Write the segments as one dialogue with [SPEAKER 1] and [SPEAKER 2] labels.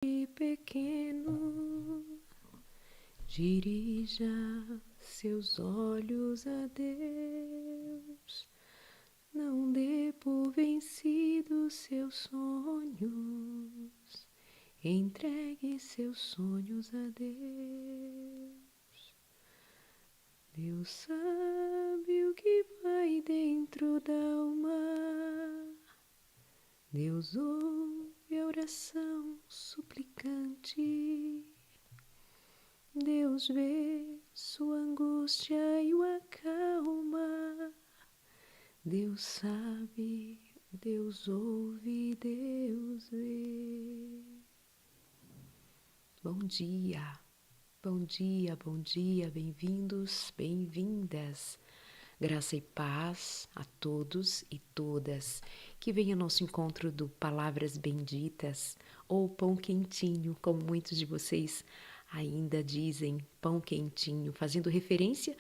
[SPEAKER 1] pequeno, dirija seus olhos a Deus, não dê por vencidos seus sonhos, entregue seus sonhos a Deus. Deus sabe o que vai dentro da alma, Deus ouve a oração suplicante, Deus vê sua angústia e o acalma, Deus sabe, Deus ouve, Deus vê. Bom dia, bom dia, bom dia, bem-vindos, bem-vindas. Graça e paz a todos e todas. Que venha nosso encontro do Palavras Benditas ou Pão Quentinho, como muitos de vocês ainda dizem, Pão Quentinho, fazendo referência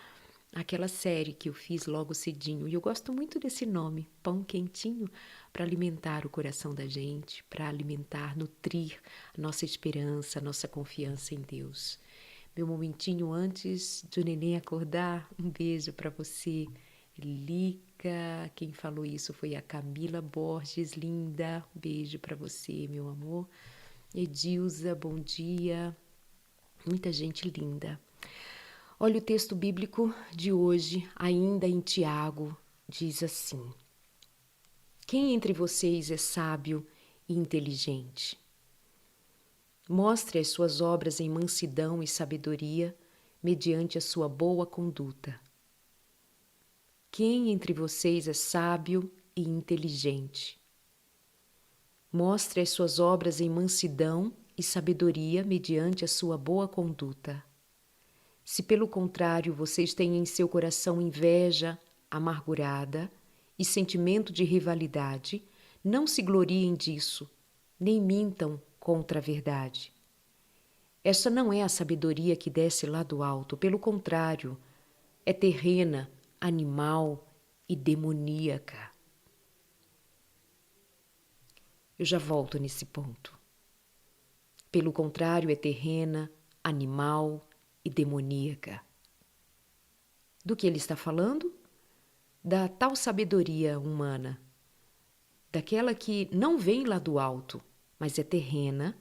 [SPEAKER 1] àquela série que eu fiz logo cedinho. E eu gosto muito desse nome, Pão Quentinho, para alimentar o coração da gente, para alimentar, nutrir a nossa esperança, a nossa confiança em Deus. Meu momentinho antes do neném acordar, um beijo para você, Lica. Quem falou isso foi a Camila Borges, linda. Beijo para você, meu amor. Edilza, bom dia. Muita gente linda. Olha o texto bíblico de hoje, ainda em Tiago, diz assim: Quem entre vocês é sábio e inteligente? Mostre as suas obras em mansidão e sabedoria, mediante a sua boa conduta. Quem entre vocês é sábio e inteligente? Mostre as suas obras em mansidão e sabedoria, mediante a sua boa conduta. Se, pelo contrário, vocês têm em seu coração inveja amargurada e sentimento de rivalidade, não se gloriem disso, nem mintam contra a verdade. Esta não é a sabedoria que desce lá do alto, pelo contrário, é terrena, animal e demoníaca. Eu já volto nesse ponto. Pelo contrário, é terrena, animal e demoníaca. Do que ele está falando? Da tal sabedoria humana, daquela que não vem lá do alto, mas é terrena,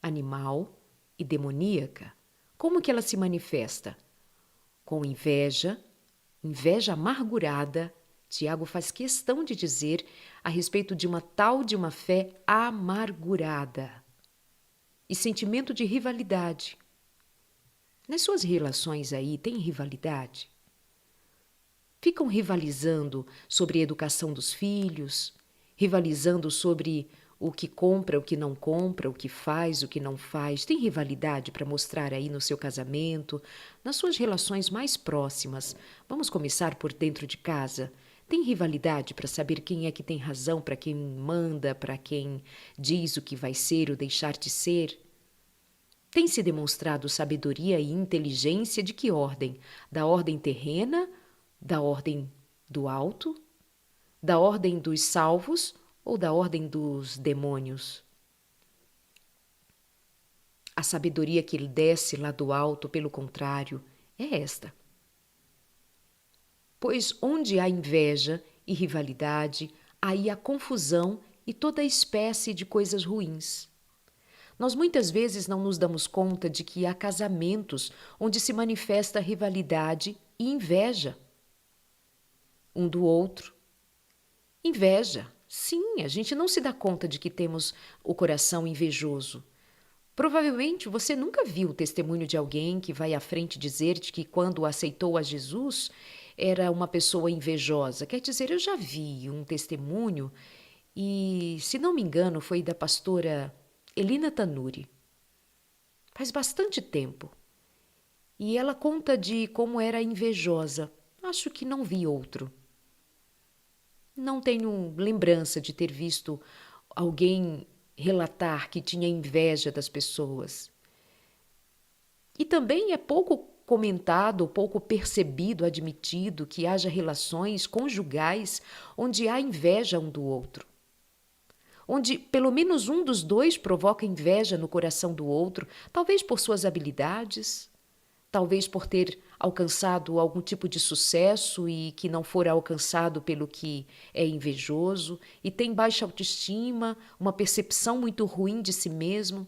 [SPEAKER 1] animal e demoníaca. Como que ela se manifesta? Com inveja amargurada. Tiago faz questão de dizer a respeito de uma fé amargurada e sentimento de rivalidade. Nas suas relações aí, tem rivalidade? Ficam rivalizando sobre a educação dos filhos, rivalizando sobre o que compra, o que não compra, o que faz, o que não faz. Tem rivalidade para mostrar aí no seu casamento, nas suas relações mais próximas. Vamos começar por dentro de casa. Tem rivalidade para saber quem é que tem razão, para quem manda, para quem diz o que vai ser ou deixar de ser? Tem se demonstrado sabedoria e inteligência de que ordem? Da ordem terrena? Da ordem do alto? Da ordem dos salvos ou da ordem dos demônios? A sabedoria que desce lá do alto, pelo contrário, é esta. Pois onde há inveja e rivalidade, aí há confusão e toda espécie de coisas ruins. Nós muitas vezes não nos damos conta de que há casamentos onde se manifesta rivalidade e inveja um do outro. Inveja. Sim, a gente não se dá conta de que temos o coração invejoso. Provavelmente você nunca viu o testemunho de alguém que vai à frente dizer-te que quando aceitou a Jesus era uma pessoa invejosa. Quer dizer, eu já vi um testemunho e, se não me engano, foi da pastora Elina Tanuri. Faz bastante tempo. E ela conta de como era invejosa. Acho que não vi outro. Não tenho lembrança de ter visto alguém relatar que tinha inveja das pessoas. E também é pouco comentado, pouco percebido, admitido que haja relações conjugais onde há inveja um do outro. onde pelo menos um dos dois provoca inveja no coração do outro, talvez por suas habilidades, talvez por ter alcançado algum tipo de sucesso e que não fora alcançado pelo que é invejoso, e tem baixa autoestima, uma percepção muito ruim de si mesmo.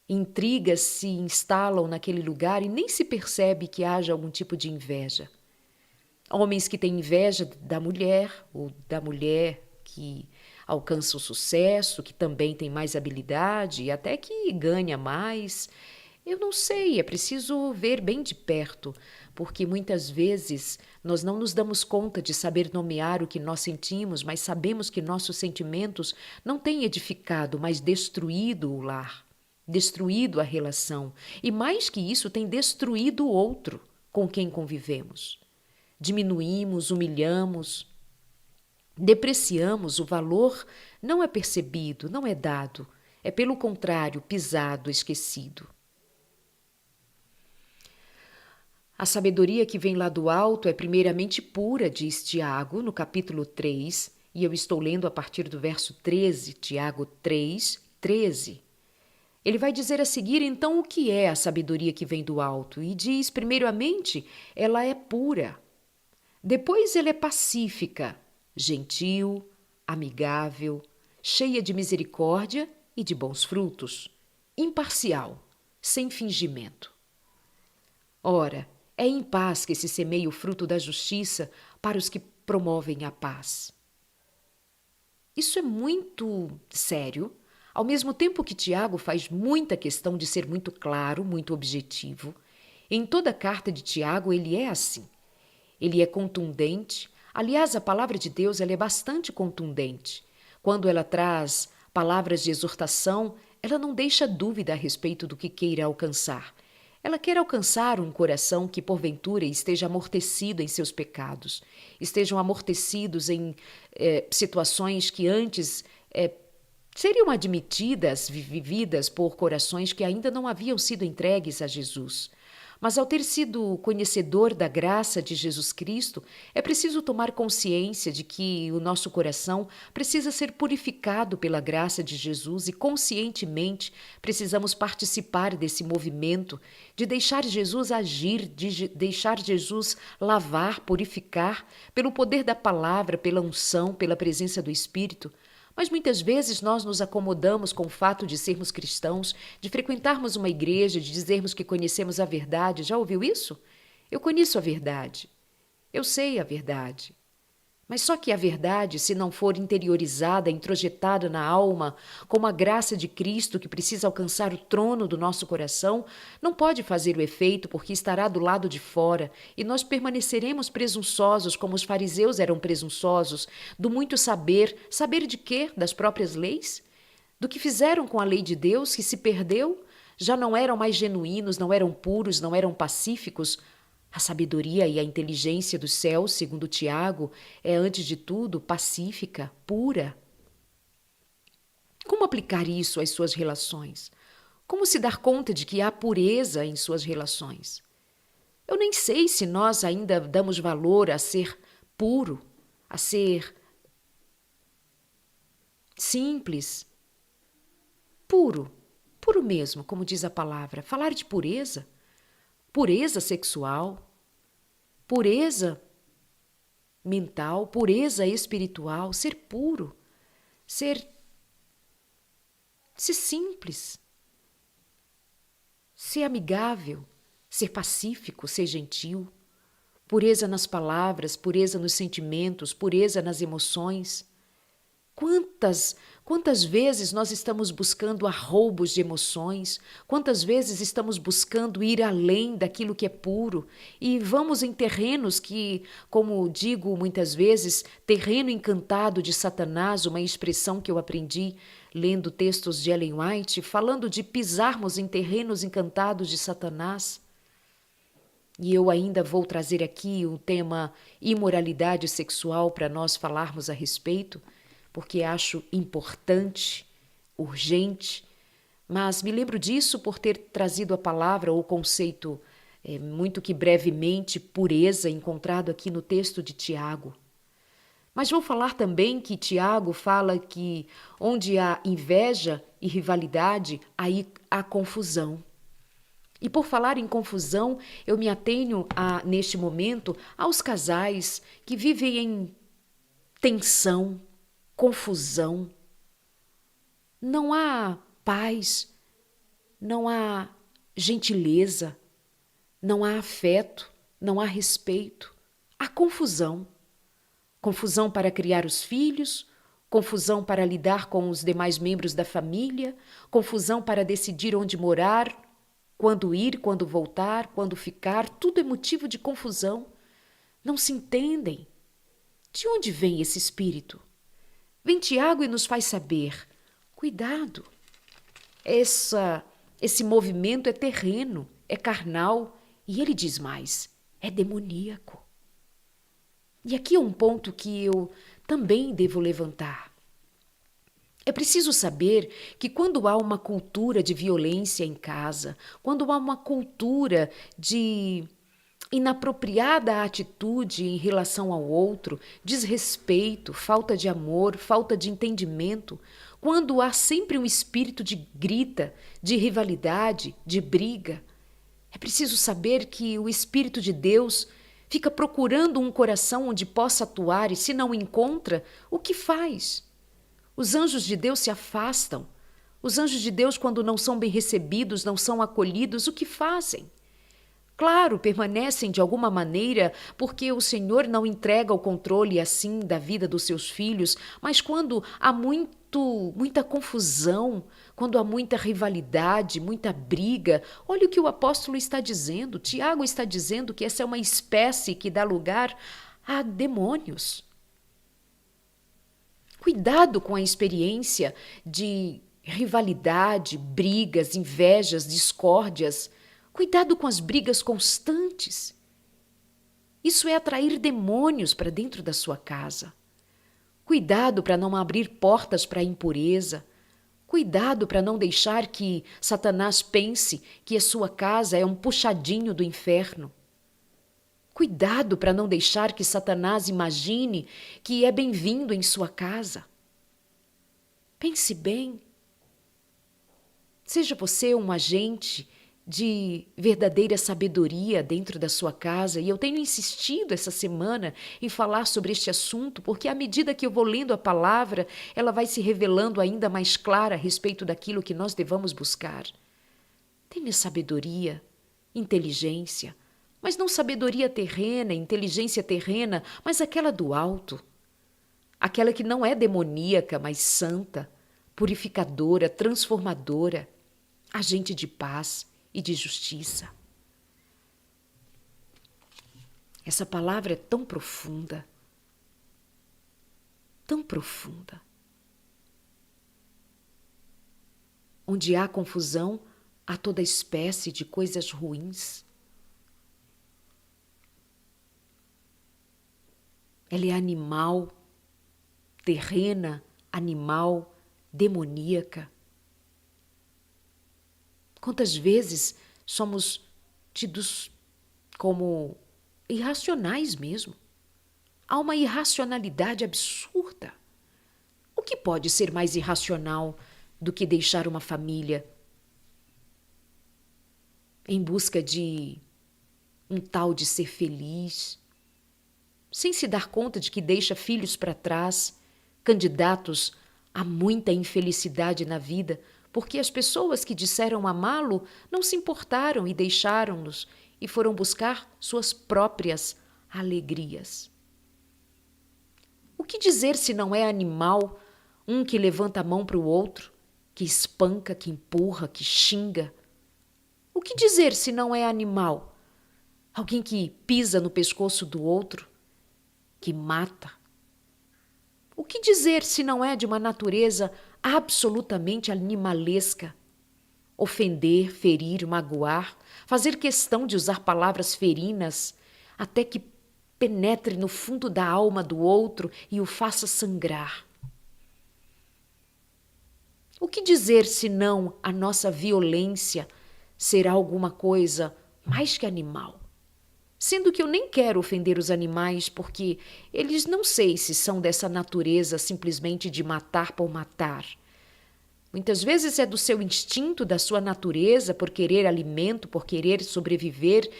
[SPEAKER 1] Intrigas se instalam naquele lugar e nem se percebe que haja algum tipo de inveja. Homens que têm inveja da mulher, ou da mulher que alcança o sucesso, que também tem mais habilidade e até que ganha mais. Eu não sei, é preciso ver bem de perto, porque muitas vezes nós não nos damos conta de saber nomear o que nós sentimos, mas sabemos que nossos sentimentos não têm edificado, mas destruído o lar, destruído a relação, e mais que isso, têm destruído o outro com quem convivemos. Diminuímos, humilhamos, depreciamos, o valor não é percebido, não é dado, é pelo contrário, pisado, esquecido. A sabedoria que vem lá do alto é primeiramente pura, diz Tiago, no capítulo 3, e eu estou lendo a partir do verso 13, Tiago 3, 13. Ele vai dizer a seguir, então, o que é a sabedoria que vem do alto? E diz, primeiramente, ela é pura. Depois, ela é pacífica, gentil, amigável, cheia de misericórdia e de bons frutos, imparcial, sem fingimento. Ora, é em paz que se semeia o fruto da justiça para os que promovem a paz. Isso é muito sério, ao mesmo tempo que Tiago faz muita questão de ser muito claro, muito objetivo. Em toda a carta de Tiago ele é assim. Ele é contundente. Aliás, a palavra de Deus ela é bastante contundente. Quando ela traz palavras de exortação, ela não deixa dúvida a respeito do que queira alcançar. Ela quer alcançar um coração que, porventura, esteja amortecido em seus pecados, estejam amortecidos em situações que antes seriam admitidas, vividas por corações que ainda não haviam sido entregues a Jesus. Mas ao ter sido conhecedor da graça de Jesus Cristo, é preciso tomar consciência de que o nosso coração precisa ser purificado pela graça de Jesus e conscientemente precisamos participar desse movimento de deixar Jesus agir, de deixar Jesus lavar, purificar pelo poder da palavra, pela unção, pela presença do Espírito. Mas muitas vezes nós nos acomodamos com o fato de sermos cristãos, de frequentarmos uma igreja, de dizermos que conhecemos a verdade. Já ouviu isso? Eu conheço a verdade. Eu sei a verdade. Mas só que a verdade, se não for interiorizada, introjetada na alma, como a graça de Cristo que precisa alcançar o trono do nosso coração, não pode fazer o efeito porque estará do lado de fora e nós permaneceremos presunçosos como os fariseus eram presunçosos, do muito saber. Saber de quê? Das próprias leis? Do que fizeram com a lei de Deus que se perdeu? Já não eram mais genuínos, não eram puros, não eram pacíficos. A sabedoria e a inteligência do céu, segundo Tiago, é, antes de tudo, pacífica, pura. Como aplicar isso às suas relações? Como se dar conta de que há pureza em suas relações? Eu nem sei se nós ainda damos valor a ser puro, a ser simples, puro, puro mesmo, como diz a palavra. Falar de pureza, pureza sexual, pureza mental, pureza espiritual, ser puro, ser simples, ser amigável, ser pacífico, ser gentil, pureza nas palavras, pureza nos sentimentos, pureza nas emoções. Quantas vezes nós estamos buscando arroubos de emoções, quantas vezes estamos buscando ir além daquilo que é puro e vamos em terrenos que, como digo muitas vezes, terreno encantado de Satanás, uma expressão que eu aprendi lendo textos de Ellen White, falando de pisarmos em terrenos encantados de Satanás. E eu ainda vou trazer aqui o tema imoralidade sexual para nós falarmos a respeito, porque acho importante, urgente, mas me lembro disso por ter trazido a palavra ou o conceito, muito que brevemente, pureza, encontrado aqui no texto de Tiago. Mas vou falar também que Tiago fala que onde há inveja e rivalidade, aí há confusão. E por falar em confusão, eu me atenho neste momento aos casais que vivem em tensão, confusão. Não há paz, não há gentileza, não há afeto, não há respeito. Há confusão. Confusão para criar os filhos, confusão para lidar com os demais membros da família, confusão para decidir onde morar, quando ir, quando voltar, quando ficar, tudo é motivo de confusão. Não se entendem. De onde vem esse espírito? Vem Tiago e nos faz saber: cuidado, esse movimento é terreno, é carnal, e ele diz mais, é demoníaco. E aqui é um ponto que eu também devo levantar. É preciso saber que quando há uma cultura de violência em casa, quando há uma cultura de inapropriada atitude em relação ao outro, desrespeito, falta de amor, falta de entendimento, quando há sempre um espírito de grita, de rivalidade, de briga, é preciso saber que o Espírito de Deus fica procurando um coração onde possa atuar e, se não encontra, o que faz? Os anjos de Deus se afastam. Os anjos de Deus, quando não são bem recebidos, não são acolhidos, o que fazem? Claro, permanecem de alguma maneira, porque o Senhor não entrega o controle assim da vida dos seus filhos, mas quando há muita confusão, quando há muita rivalidade, muita briga, olha o que o apóstolo está dizendo. Tiago está dizendo que essa é uma espécie que dá lugar a demônios. Cuidado com a experiência de rivalidade, brigas, invejas, discórdias. Cuidado com as brigas constantes. Isso é atrair demônios para dentro da sua casa. Cuidado para não abrir portas para a impureza. Cuidado para não deixar que Satanás pense que a sua casa é um puxadinho do inferno. Cuidado para não deixar que Satanás imagine que é bem-vindo em sua casa. Pense bem. Seja você um agente de verdadeira sabedoria dentro da sua casa, e eu tenho insistido essa semana em falar sobre este assunto, porque à medida que eu vou lendo a palavra, ela vai se revelando ainda mais clara a respeito daquilo que nós devamos buscar. Tenha sabedoria, inteligência, mas não sabedoria terrena, inteligência terrena, mas aquela do alto. Aquela que não é demoníaca, mas santa, purificadora, transformadora, agente de paz e de justiça. Essa palavra é tão profunda, tão profunda. Onde há confusão, há toda espécie de coisas ruins. Ela é animal, terrena, animal, demoníaca. Quantas vezes somos tidos como irracionais mesmo? Há uma irracionalidade absurda. O que pode ser mais irracional do que deixar uma família em busca de um tal de ser feliz, sem se dar conta de que deixa filhos para trás, candidatos a muita infelicidade na vida, porque as pessoas que disseram amá-lo não se importaram e deixaram-nos e foram buscar suas próprias alegrias. O que dizer se não é animal um que levanta a mão para o outro, que espanca, que empurra, que xinga? O que dizer se não é animal alguém que pisa no pescoço do outro, que mata? O que dizer se não é de uma natureza absolutamente animalesca? Ofender, ferir, magoar, fazer questão de usar palavras ferinas até que penetre no fundo da alma do outro e o faça sangrar. O que dizer se não a nossa violência será alguma coisa mais que animal? Sendo que eu nem quero ofender os animais, porque eles não sei se são dessa natureza simplesmente de matar por matar. Muitas vezes é do seu instinto, da sua natureza, por querer alimento, por querer sobreviver.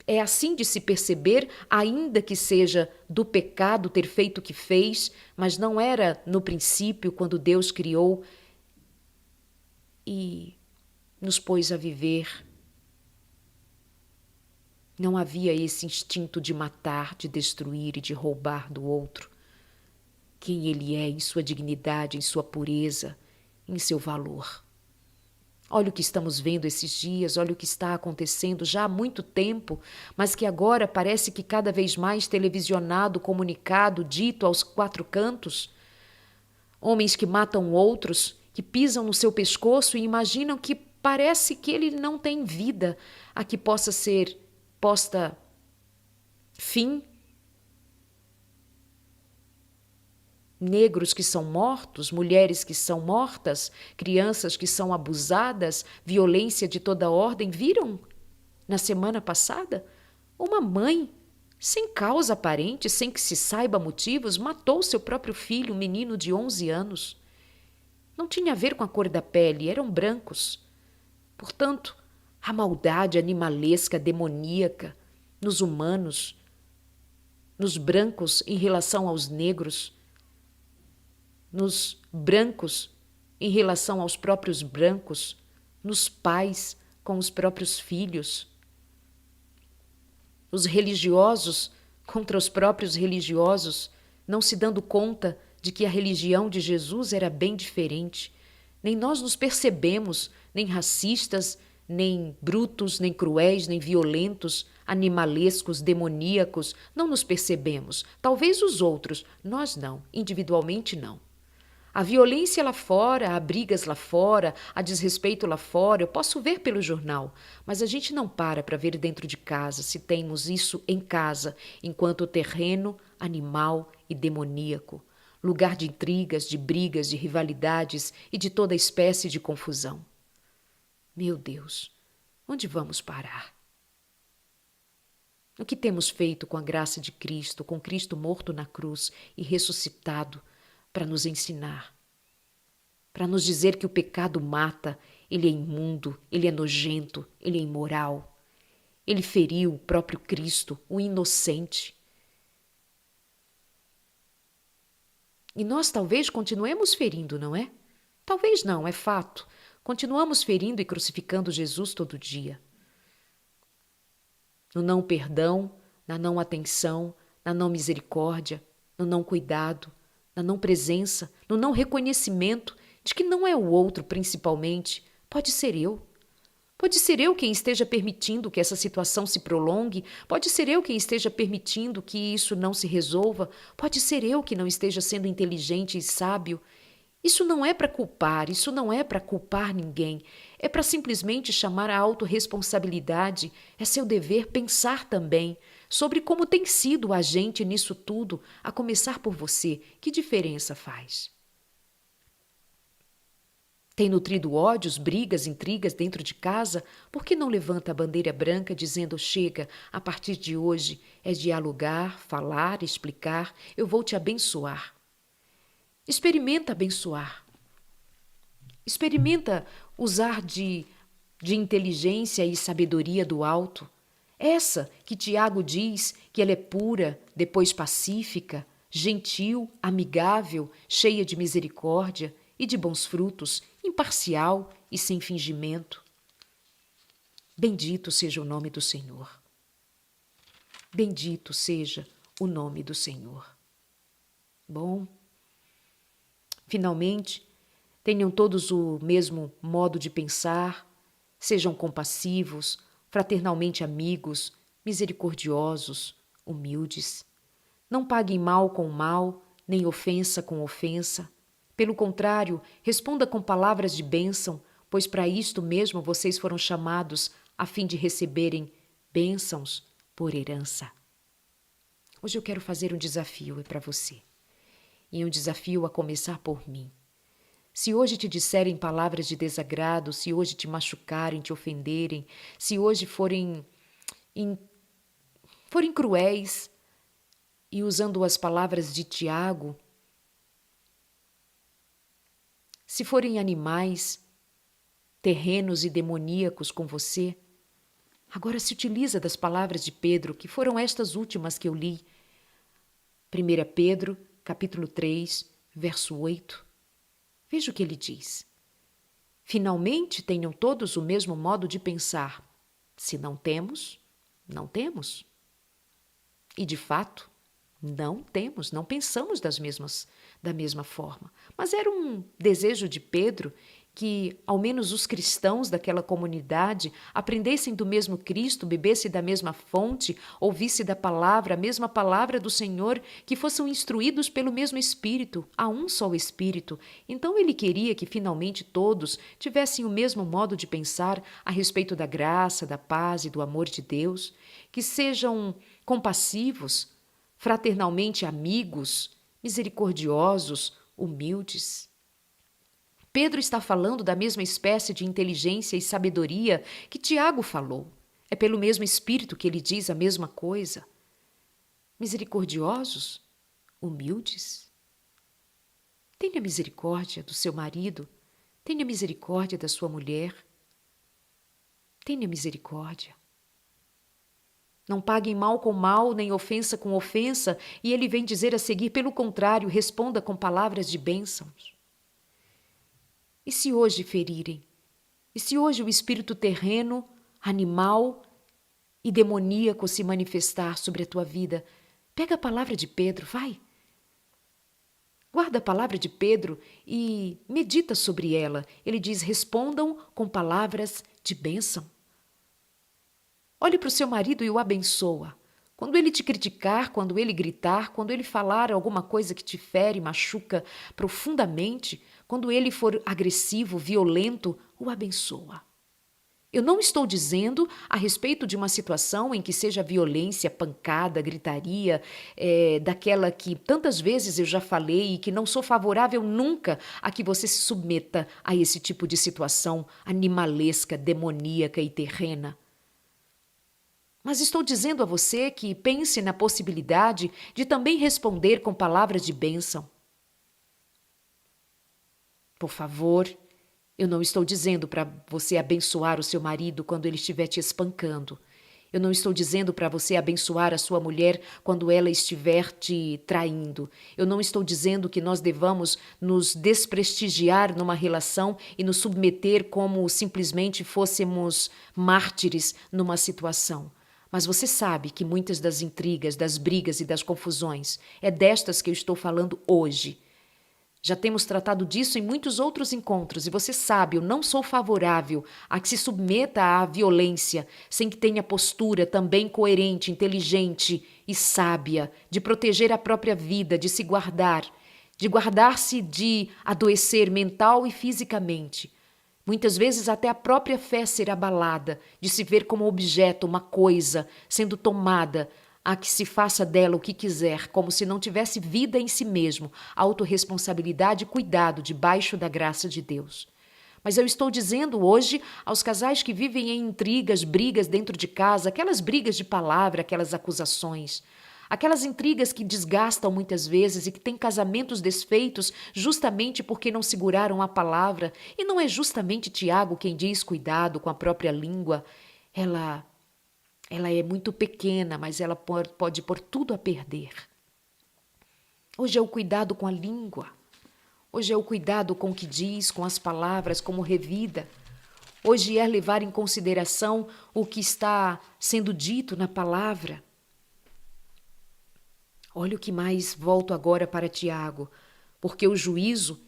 [SPEAKER 1] É assim de se perceber, ainda que seja do pecado ter feito o que fez, mas não era no princípio, quando Deus criou e nos pôs a viver. Não havia esse instinto de matar, de destruir e de roubar do outro. Quem ele é em sua dignidade, em sua pureza, em seu valor. Olha o que estamos vendo esses dias, olha o que está acontecendo já há muito tempo, mas que agora parece que cada vez mais televisionado, comunicado, dito aos quatro cantos. Homens que matam outros, que pisam no seu pescoço e imaginam que parece que ele não tem vida a que possa ser posta fim. Negros que são mortos, mulheres que são mortas, crianças que são abusadas, violência de toda ordem. Viram na semana passada? Uma mãe, sem causa aparente, sem que se saiba motivos, matou seu próprio filho, um menino de 11 anos. Não tinha a ver com a cor da pele, eram brancos. Portanto, a maldade animalesca, demoníaca, nos humanos, nos brancos em relação aos negros, nos brancos em relação aos próprios brancos, nos pais com os próprios filhos, os religiosos contra os próprios religiosos, não se dando conta de que a religião de Jesus era bem diferente. Nem nós nos percebemos, nem racistas, nem brutos, nem cruéis, nem violentos, animalescos, demoníacos, não nos percebemos. Talvez os outros, nós não, individualmente não. A violência lá fora, há brigas lá fora, há desrespeito lá fora, eu posso ver pelo jornal, mas a gente não para ver dentro de casa se temos isso em casa, enquanto terreno, animal e demoníaco, lugar de intrigas, de brigas, de rivalidades e de toda espécie de confusão. Meu Deus, onde vamos parar? O que temos feito com a graça de Cristo, com Cristo morto na cruz e ressuscitado, para nos ensinar, para nos dizer que o pecado mata, ele é imundo, ele é nojento, ele é imoral. Ele feriu o próprio Cristo, o inocente. E nós talvez continuemos ferindo, não é? Talvez não, é fato. Continuamos ferindo e crucificando Jesus todo dia. No não perdão, na não atenção, na não misericórdia, no não cuidado, na não presença, no não reconhecimento de que não é o outro principalmente, pode ser eu. Pode ser eu quem esteja permitindo que essa situação se prolongue, pode ser eu quem esteja permitindo que isso não se resolva, pode ser eu que não esteja sendo inteligente e sábio. Isso não é para culpar, isso não é para culpar ninguém, é para simplesmente chamar a autorresponsabilidade, é seu dever pensar também sobre como tem sido o agente nisso tudo, a começar por você. Que diferença faz? Tem nutrido ódios, brigas, intrigas dentro de casa? Por que não levanta a bandeira branca dizendo: chega, a partir de hoje é dialogar, falar, explicar, eu vou te abençoar. Experimenta abençoar. Experimenta usar de inteligência e sabedoria do alto. Essa que Tiago diz que ela é pura, depois pacífica, gentil, amigável, cheia de misericórdia e de bons frutos, imparcial e sem fingimento. Bendito seja o nome do Senhor. Bendito seja o nome do Senhor. Bom, finalmente, tenham todos o mesmo modo de pensar, sejam compassivos, fraternalmente amigos, misericordiosos, humildes. Não paguem mal com mal, nem ofensa com ofensa. Pelo contrário, responda com palavras de bênção, pois para isto mesmo vocês foram chamados, a fim de receberem bênçãos por herança. Hoje eu quero fazer um desafio para você. E um desafio a começar por mim. Se hoje te disserem palavras de desagrado, se hoje te machucarem, te ofenderem, se hoje forem forem cruéis, e usando as palavras de Tiago, se forem animais, terrenos e demoníacos com você, agora se utiliza das palavras de Pedro, que foram estas últimas que eu li. 1 Pedro, capítulo 3, verso 8. Veja o que ele diz. Finalmente tenham todos o mesmo modo de pensar. Se não temos, não temos. E de fato, não temos, não pensamos da mesma forma. Mas era um desejo de Pedro que, ao menos os cristãos daquela comunidade, aprendessem do mesmo Cristo, bebessem da mesma fonte, ouvissem da palavra, a mesma palavra do Senhor, que fossem instruídos pelo mesmo Espírito, a um só Espírito. Então ele queria que finalmente todos tivessem o mesmo modo de pensar a respeito da graça, da paz e do amor de Deus, que sejam compassivos, fraternalmente amigos, misericordiosos, humildes. Pedro está falando da mesma espécie de inteligência e sabedoria que Tiago falou. É pelo mesmo Espírito que ele diz a mesma coisa. Misericordiosos, humildes. Tenha misericórdia do seu marido, tenha misericórdia da sua mulher. Tenha misericórdia. Não paguem mal com mal, nem ofensa com ofensa, e ele vem dizer a seguir, pelo contrário, responda com palavras de bênçãos. E se hoje ferirem? E se hoje o espírito terreno, animal e demoníaco se manifestar sobre a tua vida? Pega a palavra de Pedro, vai. Guarda a palavra de Pedro e medita sobre ela. Ele diz, respondam com palavras de bênção. Olhe para o seu marido e o abençoa. Quando ele te criticar, quando ele gritar, quando ele falar alguma coisa que te fere, machuca profundamente, quando ele for agressivo, violento, o abençoa. Eu não estou dizendo a respeito de uma situação em que seja violência, pancada, gritaria, daquela que tantas vezes eu já falei e que não sou favorável nunca a que você se submeta a esse tipo de situação animalesca, demoníaca e terrena. Mas estou dizendo a você que pense na possibilidade de também responder com palavras de bênção. Por favor, eu não estou dizendo para você abençoar o seu marido quando ele estiver te espancando. Eu não estou dizendo para você abençoar a sua mulher quando ela estiver te traindo. Eu não estou dizendo que nós devamos nos desprestigiar numa relação e nos submeter como simplesmente fôssemos mártires numa situação. Mas você sabe que muitas das intrigas, das brigas e das confusões é destas que eu estou falando hoje. Já temos tratado disso em muitos outros encontros e você sabe, eu não sou favorável a que se submeta à violência sem que tenha postura também coerente, inteligente e sábia de proteger a própria vida, de se guardar, de guardar-se de adoecer mental e fisicamente. Muitas vezes até a própria fé ser abalada, de se ver como objeto, uma coisa, sendo tomada, a que se faça dela o que quiser, como se não tivesse vida em si mesmo, autorresponsabilidade e cuidado debaixo da graça de Deus. Mas eu estou dizendo hoje aos casais que vivem em intrigas, brigas dentro de casa, aquelas brigas de palavra, aquelas acusações, aquelas intrigas que desgastam muitas vezes e que têm casamentos desfeitos justamente porque não seguraram a palavra. E não é justamente Tiago quem diz cuidado com a própria língua. Ela é muito pequena, mas ela pode pôr tudo a perder. Hoje é o cuidado com a língua. Hoje é o cuidado com o que diz, com as palavras, como revida. Hoje é levar em consideração o que está sendo dito na palavra. Olha o que mais volto agora para Tiago, porque o juízo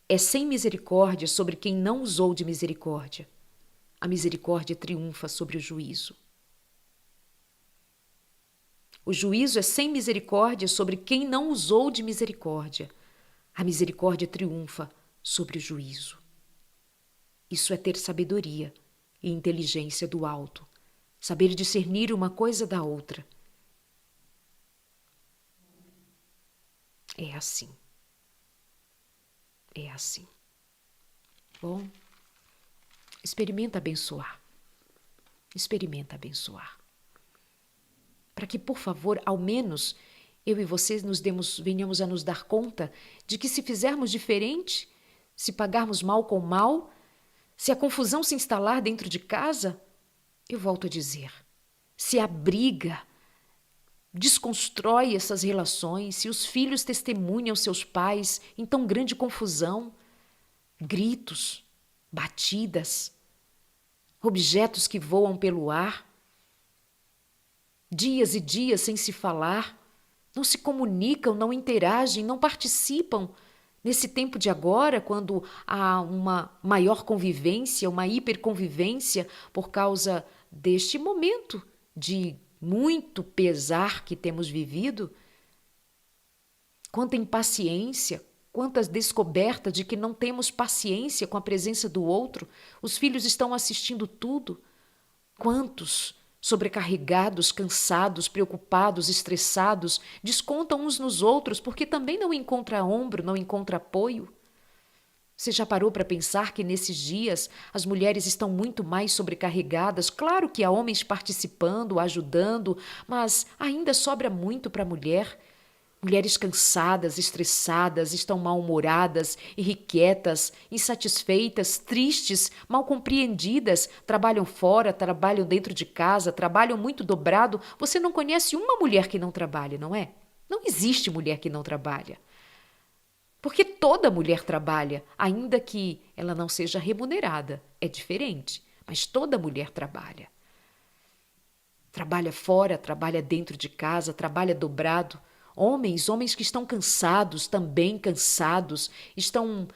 [SPEAKER 1] é sem misericórdia sobre quem não usou de misericórdia. A misericórdia triunfa sobre o juízo. O juízo é sem misericórdia sobre quem não usou de misericórdia. A misericórdia triunfa sobre o juízo. Isso é ter sabedoria e inteligência do alto, saber discernir uma coisa da outra. É assim. É assim. Bom, experimenta abençoar. Experimenta abençoar. para que, por favor, ao menos eu e vocês venhamos a nos dar conta de que se fizermos diferente, se pagarmos mal com mal, se a confusão se instalar dentro de casa, eu volto a dizer, se a briga desconstrói essas relações, se os filhos testemunham seus pais em tão grande confusão, gritos, batidas, objetos que voam pelo ar, dias e dias sem se falar, não se comunicam, não interagem, não participam. Nesse tempo de agora, quando há uma maior convivência, uma hiperconvivência por causa deste momento de muito pesar que temos vivido, quanta impaciência, quantas descobertas de que não temos paciência com a presença do outro, os filhos estão assistindo tudo. Quantos sobrecarregados, cansados, preocupados, estressados, descontam uns nos outros porque também não encontra ombro, não encontra apoio. Você já parou para pensar que nesses dias as mulheres estão muito mais sobrecarregadas? Claro que há homens participando, ajudando, mas ainda sobra muito para a mulher. Mulheres cansadas, estressadas, estão mal-humoradas, irrequietas, insatisfeitas, tristes, mal compreendidas, trabalham fora, trabalham dentro de casa, trabalham muito dobrado. Você não conhece uma mulher que não trabalhe, não é? Não existe mulher que não trabalha. Porque toda mulher trabalha, ainda que ela não seja remunerada. É diferente, mas toda mulher trabalha. Trabalha fora, trabalha dentro de casa, trabalha dobrado. Homens que estão cansados, também cansados, estão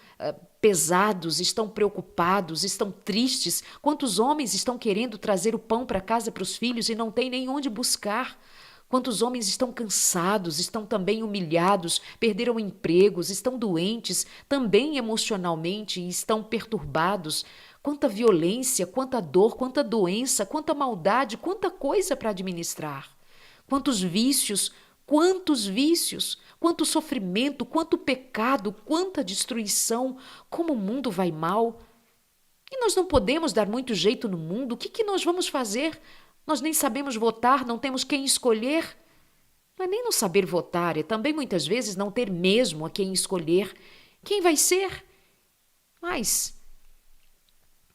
[SPEAKER 1] pesados, estão preocupados, estão tristes. Quantos homens estão querendo trazer o pão para casa para os filhos e não têm nem onde buscar? Quantos homens estão cansados, estão também humilhados, perderam empregos, estão doentes, também emocionalmente e estão perturbados? Quanta violência, quanta dor, quanta doença, quanta maldade, quanta coisa para administrar. Quantos vícios, quanto sofrimento, quanto pecado, quanta destruição, como o mundo vai mal. E nós não podemos dar muito jeito no mundo, o que nós vamos fazer? Nós nem sabemos votar, não temos quem escolher. Não é nem não saber votar, é também muitas vezes não ter mesmo a quem escolher. Quem vai ser? Mas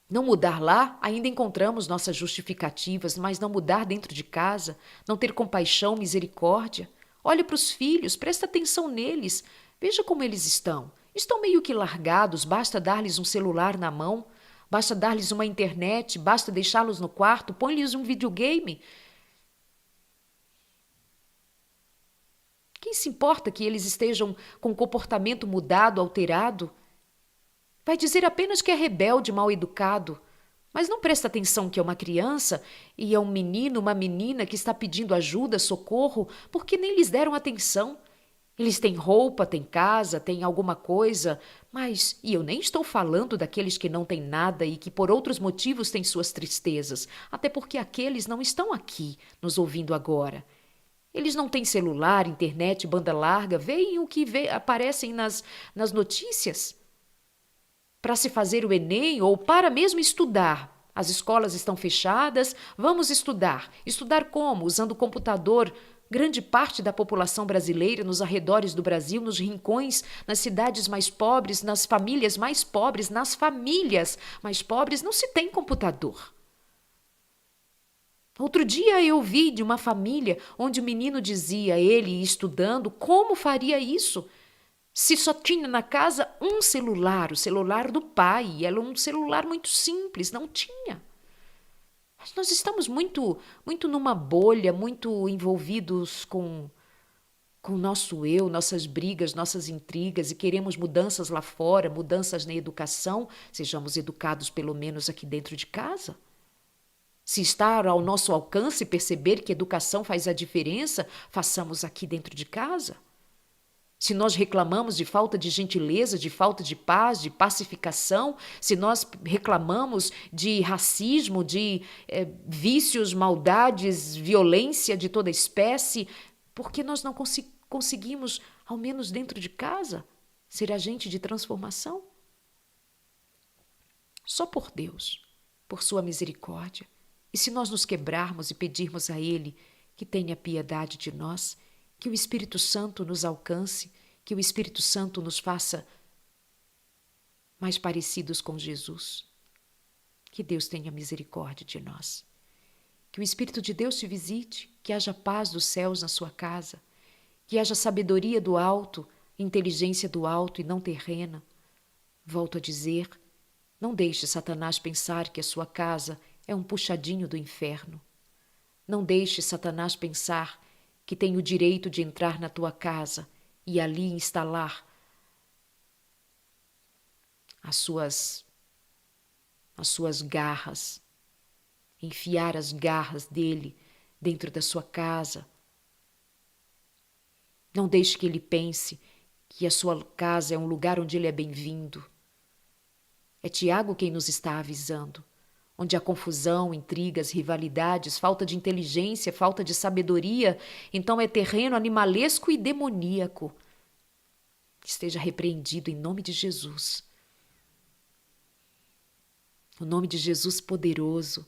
[SPEAKER 1] não mudar lá, ainda encontramos nossas justificativas, mas não mudar dentro de casa, não ter compaixão, misericórdia. Olhe para os filhos, presta atenção neles, veja como eles estão. Estão meio que largados, basta dar-lhes um celular na mão, basta dar-lhes uma internet, basta deixá-los no quarto, põe-lhes um videogame. Quem se importa que eles estejam com comportamento mudado, alterado? Vai dizer apenas que é rebelde, mal educado. Mas não presta atenção que é uma criança e é um menino, uma menina que está pedindo ajuda, socorro, porque nem lhes deram atenção. Eles têm roupa, têm casa, têm alguma coisa, mas, e eu nem estou falando daqueles que não têm nada e que por outros motivos têm suas tristezas, até porque aqueles não estão aqui, nos ouvindo agora. Eles não têm celular, internet, banda larga, veem o que aparecem nas notícias. Para se fazer o Enem ou para mesmo estudar. As escolas estão fechadas, vamos estudar. Estudar como? Usando o computador. Grande parte da população brasileira nos arredores do Brasil, nos rincões, nas cidades mais pobres, nas famílias mais pobres, não se tem computador. Outro dia eu vi de uma família onde o menino dizia, ele estudando, como faria isso? Se só tinha na casa um celular, o celular do pai, era um celular muito simples, não tinha. Mas nós estamos muito numa bolha, muito envolvidos com o nosso eu, nossas brigas, nossas intrigas e queremos mudanças lá fora, mudanças na educação, sejamos educados pelo menos aqui dentro de casa. Se está ao nosso alcance perceber que educação faz a diferença, façamos aqui dentro de casa. Se nós reclamamos de falta de gentileza, de falta de paz, de pacificação, se nós reclamamos de racismo, de vícios, maldades, violência de toda espécie, por que nós não conseguimos, ao menos dentro de casa, ser agente de transformação? Só por Deus, por sua misericórdia. E se nós nos quebrarmos e pedirmos a Ele que tenha piedade de nós, que o Espírito Santo nos alcance, que o Espírito Santo nos faça mais parecidos com Jesus. Que Deus tenha misericórdia de nós. Que o Espírito de Deus te visite, que haja paz dos céus na sua casa, que haja sabedoria do alto, inteligência do alto e não terrena. Volto a dizer, não deixe Satanás pensar que a sua casa é um puxadinho do inferno. Não deixe Satanás pensar que tem o direito de entrar na tua casa e ali instalar as suas garras, enfiar as garras dele dentro da sua casa. Não deixe que ele pense que a sua casa é um lugar onde ele é bem-vindo. É Tiago quem nos está avisando. Onde há confusão, intrigas, rivalidades, falta de inteligência, falta de sabedoria, então é terreno animalesco e demoníaco. Esteja repreendido em nome de Jesus. O nome de Jesus poderoso,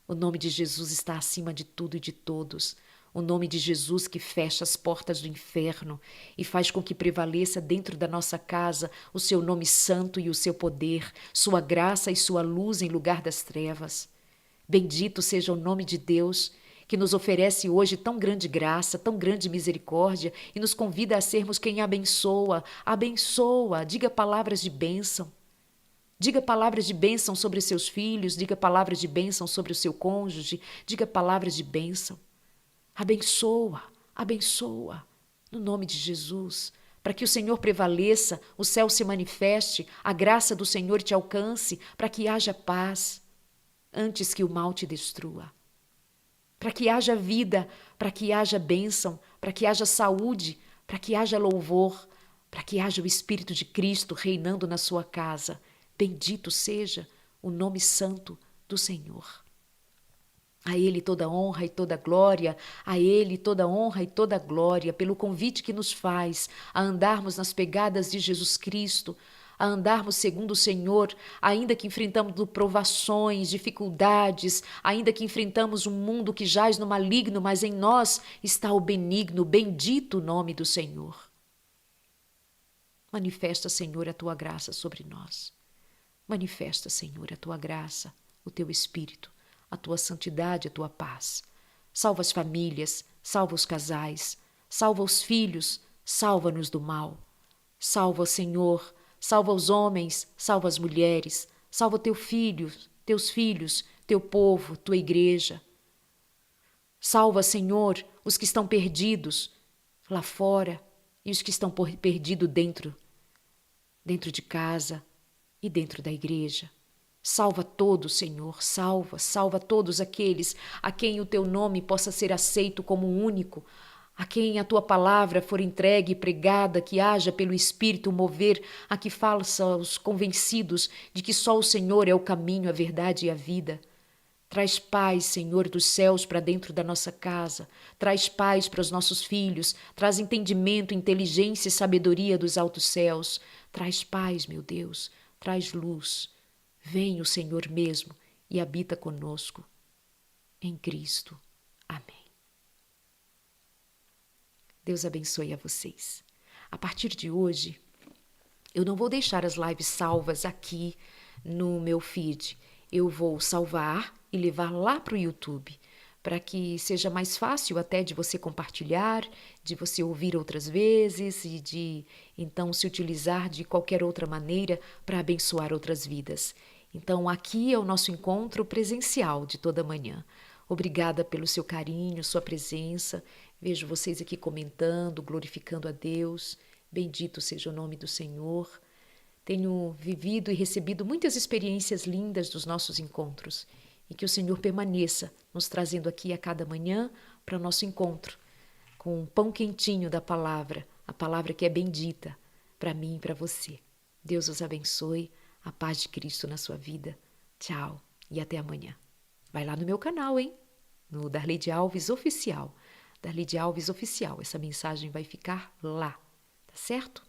[SPEAKER 1] o nome de Jesus está acima de tudo e de todos. O nome de Jesus que fecha as portas do inferno e faz com que prevaleça dentro da nossa casa o seu nome santo e o seu poder, sua graça e sua luz em lugar das trevas. Bendito seja o nome de Deus, que nos oferece hoje tão grande graça, tão grande misericórdia e nos convida a sermos quem abençoa, diga palavras de bênção. Diga palavras de bênção sobre seus filhos, diga palavras de bênção sobre o seu cônjuge, diga palavras de bênção. Abençoa, no nome de Jesus, para que o Senhor prevaleça, o céu se manifeste, a graça do Senhor te alcance, para que haja paz, antes que o mal te destrua. Para que haja vida, para que haja bênção, para que haja saúde, para que haja louvor, para que haja o Espírito de Cristo reinando na sua casa. Bendito seja o nome santo do Senhor. A Ele toda honra e toda glória, a Ele toda honra e toda glória pelo convite que nos faz a andarmos nas pegadas de Jesus Cristo, a andarmos segundo o Senhor, ainda que enfrentamos provações, dificuldades, ainda que enfrentamos um mundo que jaz no maligno, mas em nós está o benigno, bendito o nome do Senhor. Manifesta, Senhor, a Tua graça sobre nós. Manifesta, Senhor, a Tua graça, o Teu Espírito, a Tua santidade, a Tua paz. Salva as famílias, salva os casais, salva os filhos, salva-nos do mal. Salva, Senhor, salva os homens, salva as mulheres, salva teus filhos, teu povo, tua igreja. Salva, Senhor, os que estão perdidos lá fora e os que estão perdidos dentro de casa e dentro da igreja. Salva todos, Senhor, salva todos aqueles a quem o teu nome possa ser aceito como único, a quem a tua palavra for entregue e pregada, que haja pelo Espírito mover a que faça os convencidos de que só o Senhor é o caminho, a verdade e a vida. Traz paz, Senhor dos céus, para dentro da nossa casa. Traz paz para os nossos filhos. Traz entendimento, inteligência e sabedoria dos altos céus. Traz paz, meu Deus. Traz luz. Vem o Senhor mesmo e habita conosco. Em Cristo. Amém. Deus abençoe a vocês. A partir de hoje, eu não vou deixar as lives salvas aqui no meu feed. Eu vou salvar e levar lá para o YouTube, para que seja mais fácil até de você compartilhar, de você ouvir outras vezes e de, então, se utilizar de qualquer outra maneira para abençoar outras vidas. Então, aqui é o nosso encontro presencial de toda manhã. Obrigada pelo seu carinho, sua presença. Vejo vocês aqui comentando, glorificando a Deus. Bendito seja o nome do Senhor. Tenho vivido e recebido muitas experiências lindas dos nossos encontros. E que o Senhor permaneça nos trazendo aqui a cada manhã para o nosso encontro, com um pão quentinho da palavra, a palavra que é bendita para mim e para você. Deus os abençoe, a paz de Cristo na sua vida. Tchau e até amanhã. Vai lá no meu canal, hein? No Darleide Alves Oficial. Darleide Alves Oficial. Essa mensagem vai ficar lá, tá certo?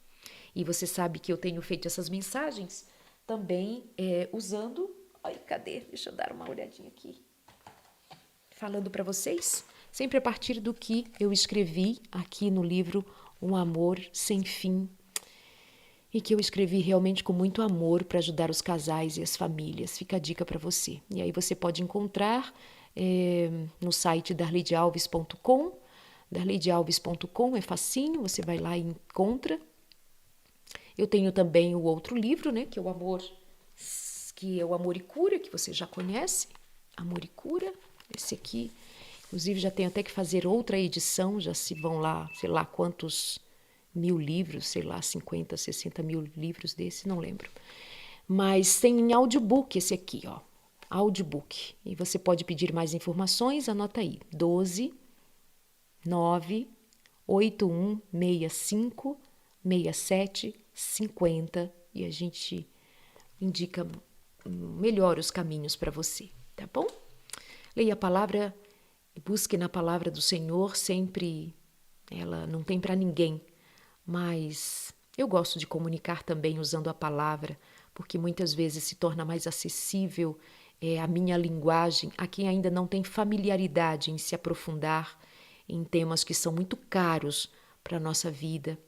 [SPEAKER 1] E você sabe que eu tenho feito essas mensagens também usando... Ai, cadê? Deixa eu dar uma olhadinha aqui. Falando para vocês sempre a partir do que eu escrevi aqui no livro Um Amor Sem Fim, e que eu escrevi realmente com muito amor para ajudar os casais e as famílias. Fica a dica para você. E aí você pode encontrar no site darleidealves.com. darleidealves.com é facinho, você vai lá e encontra. Eu tenho também o outro livro, né, que é o Amor e Cura, que você já conhece. Amor e Cura. Esse aqui, inclusive, já tenho até que fazer outra edição, já se vão lá, sei lá quantos mil livros, sei lá, 50, 60 mil livros desse, não lembro. Mas tem em audiobook esse aqui, ó, audiobook. E você pode pedir mais informações, anota aí, 12 9 8165 67 50 e a gente indica melhor os caminhos para você, tá bom? Leia a palavra, busque na palavra do Senhor sempre, ela não tem para ninguém, mas eu gosto de comunicar também usando a palavra, porque muitas vezes se torna mais acessível a minha linguagem a quem ainda não tem familiaridade em se aprofundar em temas que são muito caros para a nossa vida,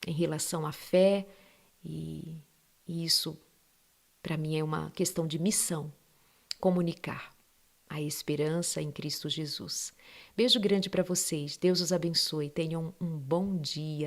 [SPEAKER 1] em relação à fé, e isso para mim é uma questão de missão, comunicar a esperança em Cristo Jesus. Beijo grande para vocês, Deus os abençoe, tenham um bom dia.